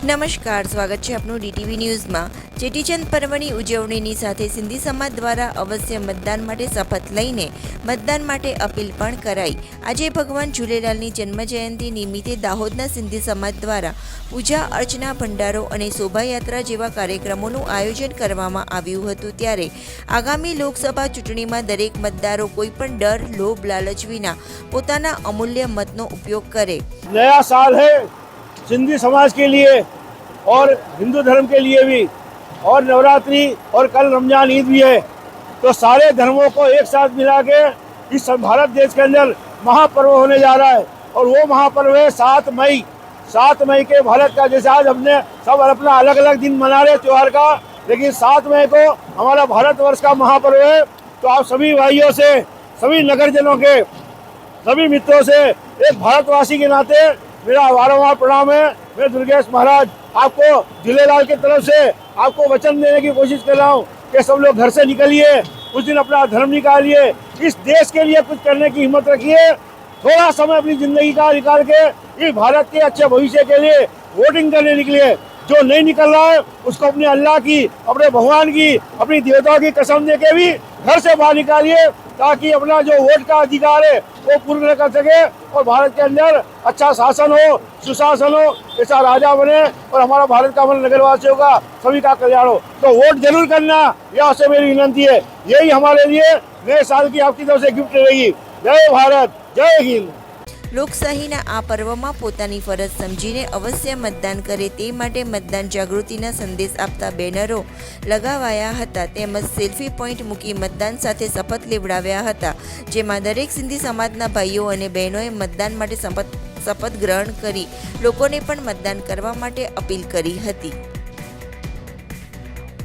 નમસ્કાર, સ્વાગત છે આપનું ડીટીવી ન્યૂઝમાં। ચેટીચંદ પર્વની ઉજવણીની સાથે સિંધી સમાજ દ્વારા અવશ્ય મતદાન માટે શપથ લઈને મતદાન માટે અપીલ પણ કરાઈ। આજે ભગવાન ઝૂલેલાલની જન્મજયંતિ નિમિત્તે દાહોદના સિંધી સમાજ દ્વારા પૂજા અર્ચના, ભંડારો અને શોભાયાત્રા જેવા કાર્યક્રમોનું આયોજન કરવામાં આવ્યું હતું। ત્યારે આગામી લોકસભા ચૂંટણીમાં દરેક મતદારો કોઈપણ ડર, લોભ, લાલચ વિના પોતાના અમૂલ્ય મતનો ઉપયોગ કરે। नया साल है सिंधी समाज के लिए और हिंदू धर्म के लिए भी, और नवरात्रि और कल रमजान ईद भी है, तो सारे धर्मों को एक साथ मिला के इस भारत देश के अंदर महापर्व होने जा रहा है। और वो महापर्व है 7 मई। 7 मई के भारत का, जैसे आज हमने सब अपना अलग अलग दिन मना रहे त्योहार का, लेकिन 7 मई को हमारा भारतवर्ष का महापर्व है। तो आप सभी भाइयों से, सभी नगरजनों के, सभी मित्रों से एक भारतवासी के नाते मेरा वारंवार प्रणाम है। मैं दुर्गेश महाराज आपको झूलेलाल की तरफ से आपको वचन देने की कोशिश कर रहा हूँ कि सब लोग घर से निकलिए, उस दिन अपना धर्म निकालिए, इस देश के लिए कुछ करने की हिम्मत रखिए। थोड़ा समय अपनी जिंदगी का निकाल के इस भारत के अच्छे भविष्य के लिए वोटिंग करने निकलिए। जो नहीं निकल रहा है उसको अपने अल्लाह की, अपने भगवान की, अपनी देवताओं की कसम दे के भी घर से बाहर निकालिए, ताकि अपना जो वोट का अधिकार है वो पूर्ण कर सके और भारत के अंदर अच्छा शासन हो, सुशासन हो, ऐसा राजा बने और हमारा भारत का मन नगरवासियों का सभी का कल्याण हो। तो वोट जरूर करना, यह आपसे मेरी विनंती है। यही हमारे लिए नए साल की आपकी तरफ से गिफ्ट रहेगी। जय भारत, जय हिंद। લોકશાહીના આ પર્વમાં પોતાની ફરજ સમજીને અવશ્ય મતદાન કરે તે માટે મતદાન જાગૃતિના સંદેશ આપતા બેનરો લગાવાયા હતા, તેમજ સેલ્ફી પોઈન્ટ મૂકી મતદાન સાથે શપથ લેવડાવ્યા હતા, જેમાં દરેક સિંધી સમાજના ભાઈઓ અને બહેનોએ મતદાન માટે શપથ ગ્રહણ કરી લોકોને પણ મતદાન કરવા માટે અપીલ કરી હતી।